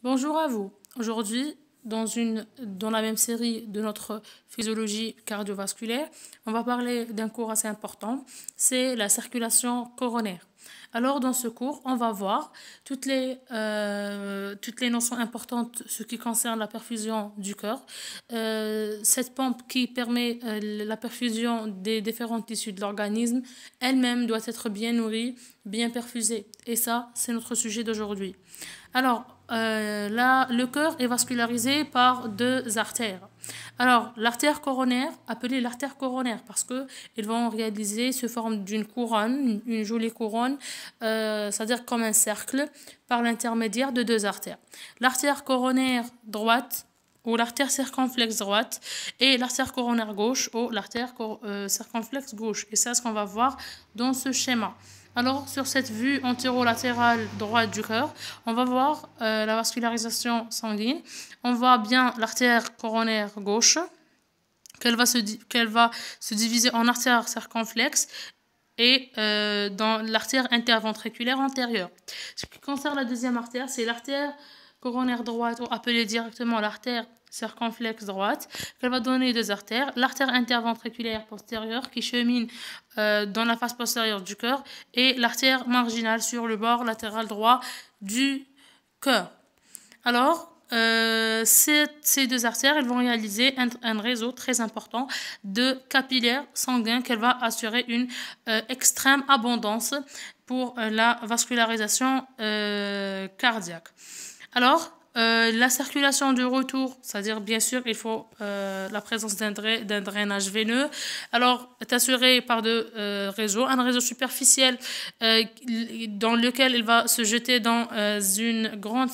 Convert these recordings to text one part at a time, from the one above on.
Bonjour à vous. Aujourd'hui, dans la même série de notre physiologie cardiovasculaire, on va parler d'un cours assez important, c'est la circulation coronaire. Alors, dans ce cours, on va voir toutes les notions importantes, ce qui concerne la perfusion du cœur. Cette pompe qui permet la perfusion des différents tissus de l'organisme, elle-même doit être bien nourrie, bien perfusée. Et ça, c'est notre sujet d'aujourd'hui. Alors, là, le cœur est vascularisé par deux artères. Alors, l'artère coronaire, appelée l'artère coronaire, parce que ils vont réaliser sous forme d'une couronne, une jolie couronne, c'est-à-dire comme un cercle, par l'intermédiaire de deux artères. L'artère coronaire droite, ou l'artère circonflexe droite, et l'artère coronaire gauche, ou l'artère circonflexe gauche. Et c'est ce qu'on va voir dans ce schéma. Alors, sur cette vue antérolatérale droite du cœur, on va voir la vascularisation sanguine. On voit bien l'artère coronaire gauche, qu'elle va se diviser en artère circonflexe et dans l'artère interventriculaire antérieure. Ce qui concerne la deuxième artère, c'est l'artère coronaire droite, ou appelée directement l'artère circonflexe droite, qu'elle va donner deux artères, l'artère interventriculaire postérieure qui chemine dans la face postérieure du cœur et l'artère marginale sur le bord latéral droit du cœur. Alors, ces deux artères, elles vont réaliser un réseau très important de capillaires sanguins qu'elle va assurer une extrême abondance pour la vascularisation cardiaque. Alors, la circulation de retour, c'est-à-dire bien sûr il faut la présence d'un drainage veineux, alors est assuré par deux réseaux, un réseau superficiel dans lequel il va se jeter dans une grande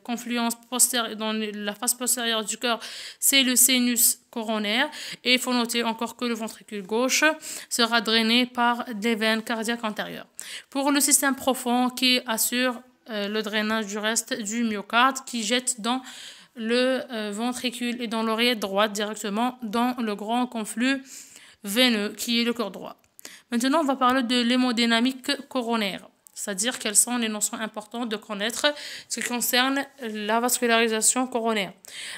confluence postérieure, dans la face postérieure du cœur, c'est le sinus coronaire, et il faut noter encore que le ventricule gauche sera drainé par des veines cardiaques antérieures. Pour le système profond qui assure le drainage du reste du myocarde qui jette dans le ventricule et dans l'oreillette droite directement dans le grand conflux veineux qui est le cœur droit. Maintenant, on va parler de l'hémodynamique coronaire, c'est-à-dire quelles sont les notions importantes de connaître ce qui concerne la vascularisation coronaire.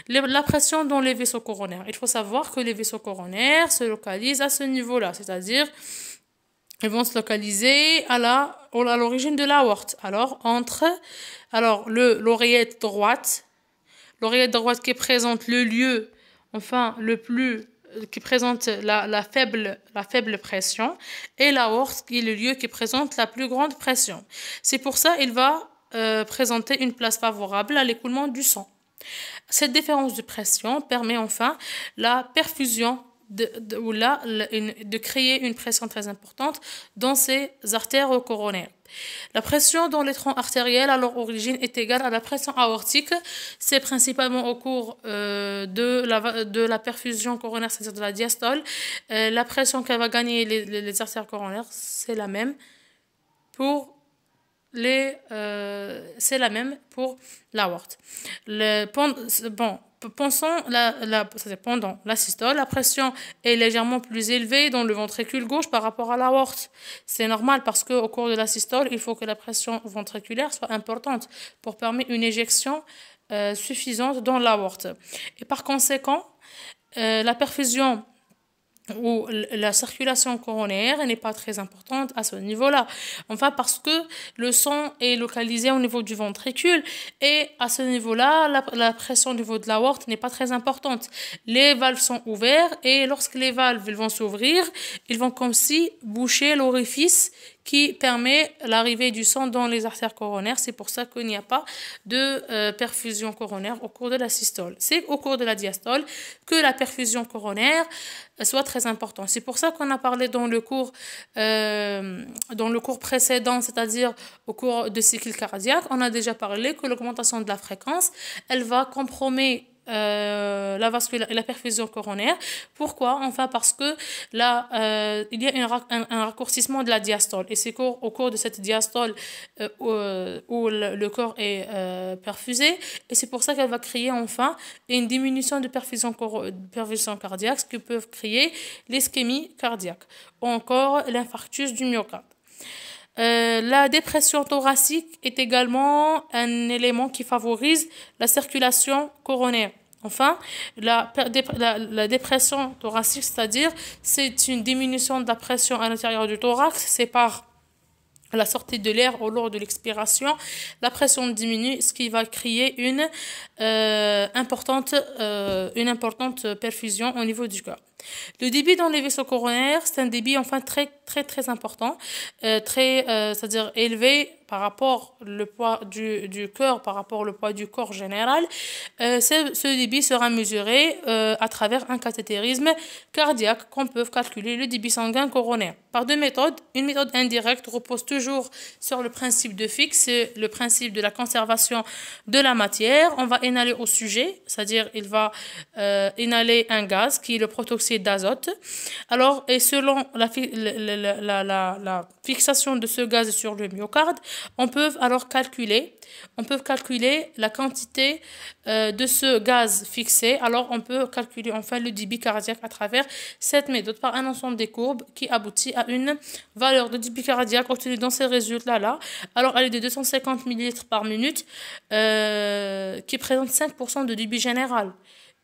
La pression dans les vaisseaux coronaires. Il faut savoir que les vaisseaux coronaires se localisent à ce niveau-là, c'est-à-dire ils vont se localiser à l'origine de l'aorte. Alors, l'oreillette droite qui présente le lieu, qui présente la faible pression, et l'aorte qui est le lieu qui présente la plus grande pression. C'est pour ça qu'il va présenter une place favorable à l'écoulement du sang. Cette différence de pression permet enfin la perfusion de créer une pression très importante dans ces artères coronaires. La pression dans les troncs artériels à leur origine est égale à la pression aortique. C'est principalement au cours de la perfusion coronaire, c'est-à-dire de la diastole. La pression qu'elle va gagner les artères coronaires, c'est la même pour l'aorte. Pendant la systole, la pression est légèrement plus élevée dans le ventricule gauche par rapport à l'aorte. C'est normal parce qu'au cours de la systole, il faut que la pression ventriculaire soit importante pour permettre une éjection suffisante dans l'aorte. Et par conséquent, la perfusion où la circulation coronaire n'est pas très importante à ce niveau-là. Enfin, parce que le sang est localisé au niveau du ventricule et à ce niveau-là, la pression au niveau de l'aorte n'est pas très importante. Les valves sont ouvertes et lorsque les valves vont s'ouvrir, ils vont comme si boucher l'orifice qui permet l'arrivée du sang dans les artères coronaires. C'est pour ça qu'il n'y a pas de perfusion coronaire au cours de la systole. C'est au cours de la diastole que la perfusion coronaire soit très importante. C'est pour ça qu'on a parlé dans le cours précédent, c'est-à-dire au cours de cycle cardiaque, on a déjà parlé que l'augmentation de la fréquence, elle va compromettre la perfusion coronaire. Pourquoi? Enfin, parce que là, il y a un raccourcissement de la diastole. Et c'est au cours de cette diastole où le corps est perfusé. Et c'est pour ça qu'elle va créer enfin une diminution de perfusion cardiaque, ce qui peut créer l'ischémie cardiaque ou encore l'infarctus du myocarde. La dépression thoracique est également un élément qui favorise la circulation coronaire. Enfin, la dépression thoracique, c'est-à-dire, c'est une diminution de la pression à l'intérieur du thorax, c'est par la sortie de l'air au lors de l'expiration, la pression diminue, ce qui va créer une importante perfusion au niveau du cœur. Le débit dans les vaisseaux coronaires, c'est un débit enfin très important, c'est-à-dire élevé par rapport le poids du cœur, par rapport au poids du corps général. Ce débit sera mesuré à travers un cathétérisme cardiaque qu'on peut calculer le débit sanguin coronaire. Par deux méthodes. Une méthode indirecte repose toujours sur le principe de Fick, c'est le principe de la conservation de la matière. On va inhaler au sujet, c'est-à-dire il va inhaler un gaz qui est le protoxyde d'azote. Alors, et selon la fixation de ce gaz sur le myocarde, on peut alors calculer la quantité de ce gaz fixé. Alors, on peut calculer enfin le débit cardiaque à travers cette méthode par un ensemble des courbes qui aboutit à une valeur de débit cardiaque obtenue dans ces résultats-là. Alors, elle est de 250 ml par minute, qui présente 5% de débit général.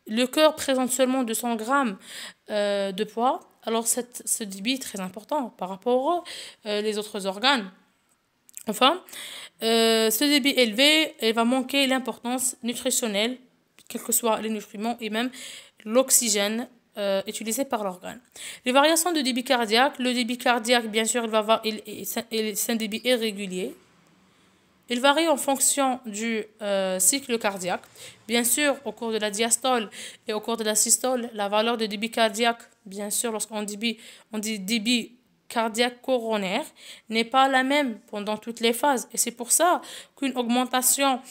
Le cœur présente seulement 200 grammes de poids. Alors, ce débit est très important par rapport aux autres organes. Enfin, ce débit élevé, il va manquer l'importance nutritionnelle, quels que soient les nutriments et même l'oxygène utilisé par l'organe. Les variations de débit cardiaque, le débit cardiaque, bien sûr, c'est un débit irrégulier. Il varie en fonction du cycle cardiaque. Bien sûr, au cours de la diastole et au cours de la systole, la valeur de débit cardiaque, bien sûr, lorsqu'on dit débit cardiaque coronaire, n'est pas la même pendant toutes les phases. Et c'est pour ça qu'une augmentation,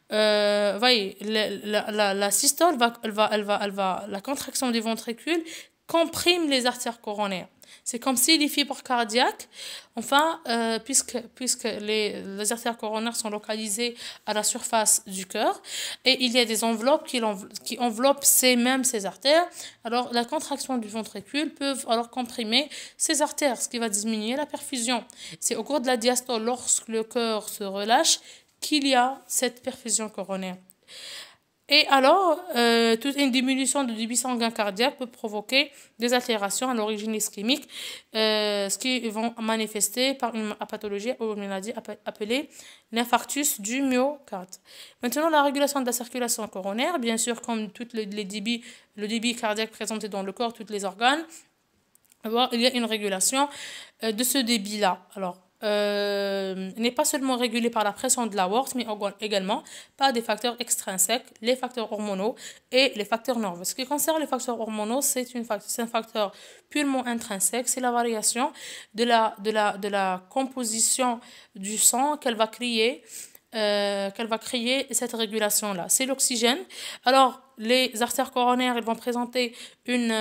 voyez, la systole, la contraction du ventricule comprime les artères coronaires. C'est comme si les fibres cardiaques, enfin, puisque les artères coronaires sont localisées à la surface du cœur, et il y a des enveloppes qui enveloppent ces artères, alors la contraction du ventricule peut alors comprimer ces artères, ce qui va diminuer la perfusion. C'est au cours de la diastole, lorsque le cœur se relâche, qu'il y a cette perfusion coronaire. Et alors, toute une diminution du débit sanguin cardiaque peut provoquer des altérations à l'origine ischémique, ce qui vont manifester par une pathologie ou une maladie appelée l'infarctus du myocarde. Maintenant, la régulation de la circulation coronaire, bien sûr, comme tout le débit cardiaque présenté dans le corps, tous les organes, il y a une régulation de ce débit-là. Alors, n'est pas seulement régulé par la pression de l'aorte, mais également par des facteurs extrinsèques, les facteurs hormonaux et les facteurs nerveux. Ce qui concerne les facteurs hormonaux, c'est un facteur purement intrinsèque, c'est la variation de la composition du sang qu'elle va créer cette régulation-là. C'est l'oxygène. Alors, les artères coronaires, ils vont présenter une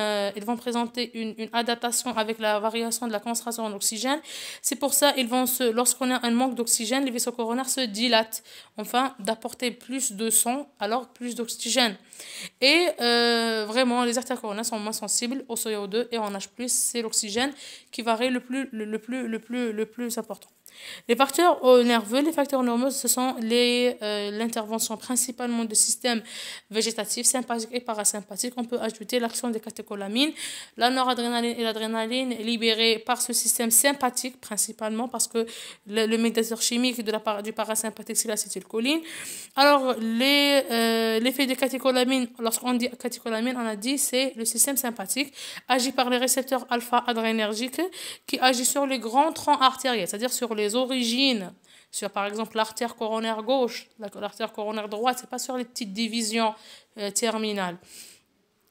adaptation avec la variation de la concentration en oxygène. C'est pour ça, lorsqu'on a un manque d'oxygène, les vaisseaux coronaires se dilatent, enfin, d'apporter plus de sang, alors plus d'oxygène. Et vraiment, les artères coronaires sont moins sensibles au CO2 et en H+, c'est l'oxygène qui varie le plus important. Les facteurs nerveux, ce sont l'intervention principalement de systèmes végétatifs, sympathiques et parasympathiques. On peut ajouter l'action des catécholamines, la noradrénaline et l'adrénaline libérées par ce système sympathique principalement parce que le médiateur chimique du parasympathique, c'est l'acétylcholine. Alors, l'effet des catécholamines, lorsqu'on dit catécholamine, on a dit c'est le système sympathique agi par les récepteurs alpha-adrénergiques qui agit sur les grands troncs artériels, c'est-à-dire sur les origines, sur par exemple l'artère coronaire gauche, l'artère coronaire droite, c'est pas sur les petites divisions terminales.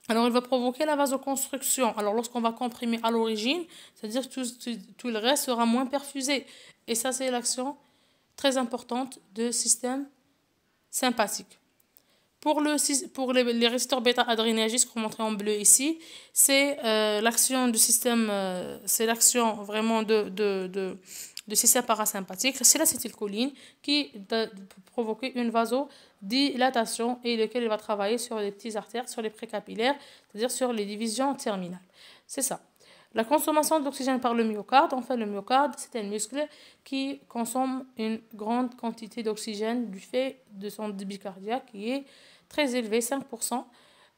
Alors il va provoquer la vasoconstriction. Alors lorsqu'on va comprimer à l'origine, c'est-à-dire que tout le reste sera moins perfusé. Et ça c'est l'action très importante de système sympathique. Pour les récepteurs bêta-adrénergiques, qu'on montre en bleu ici, c'est l'action du système, c'est l'action vraiment de système parasympathique. C'est l'acétylcholine qui peut provoquer une vasodilatation et lequel il va travailler sur les petites artères, sur les précapillaires, c'est-à-dire sur les divisions terminales. C'est ça. La consommation d'oxygène par le myocarde, enfin le myocarde, c'est un muscle qui consomme une grande quantité d'oxygène du fait de son débit cardiaque qui est très élevé, 5%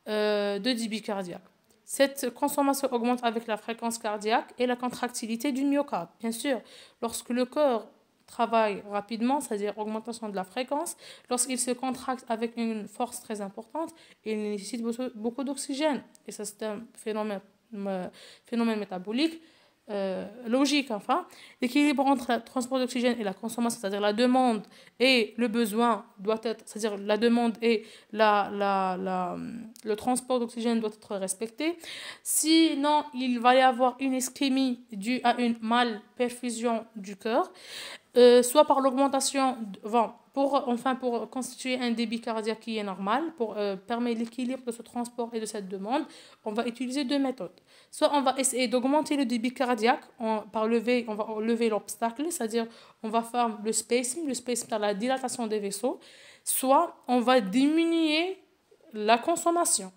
de débit cardiaque. Cette consommation augmente avec la fréquence cardiaque et la contractilité du myocarde. Bien sûr, lorsque le corps travaille rapidement, c'est-à-dire augmentation de la fréquence, lorsqu'il se contracte avec une force très importante, il nécessite beaucoup d'oxygène. Et ça, c'est un phénomène métabolique logique, enfin. L'équilibre entre le transport d'oxygène et la consommation, c'est-à-dire la demande et le besoin doit être, c'est-à-dire la demande et le transport d'oxygène doit être respecté. Sinon, il va y avoir une ischémie due à une malperfusion du cœur, soit par l'augmentation, pour constituer un débit cardiaque qui est normal, pour permettre l'équilibre de ce transport et de cette demande, on va utiliser deux méthodes. Soit on va essayer d'augmenter le débit cardiaque on va lever l'obstacle, c'est-à-dire on va faire le spacing c'est la dilatation des vaisseaux, soit on va diminuer la consommation.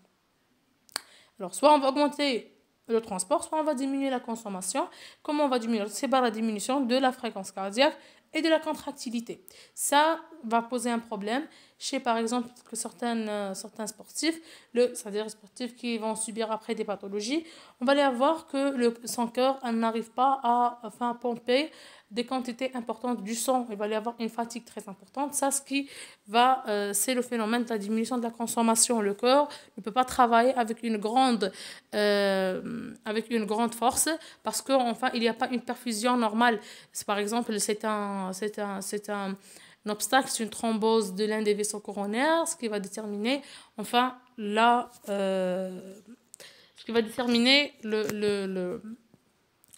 Alors, soit on va augmenter le transport, soit on va diminuer la consommation. Comment on va diminuer? C'est par la diminution de la fréquence cardiaque et de la contractilité. Ça va poser un problème chez, par exemple, que certains sportifs, c'est-à-dire les sportifs qui vont subir après des pathologies, on va aller voir que son cœur n'arrive pas à pomper des quantités importantes du sang. Il va y avoir une fatigue très importante. Ça, c'est le phénomène de la diminution de la consommation. Le corps ne peut pas travailler avec une grande force parce qu'enfin, il n'y a pas une perfusion normale. Par exemple, c'est un obstacle, c'est une thrombose de l'un des vaisseaux coronaires, ce qui va déterminer,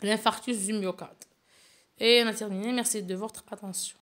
l'infarctus du myocarde. Et on a terminé. Merci de votre attention.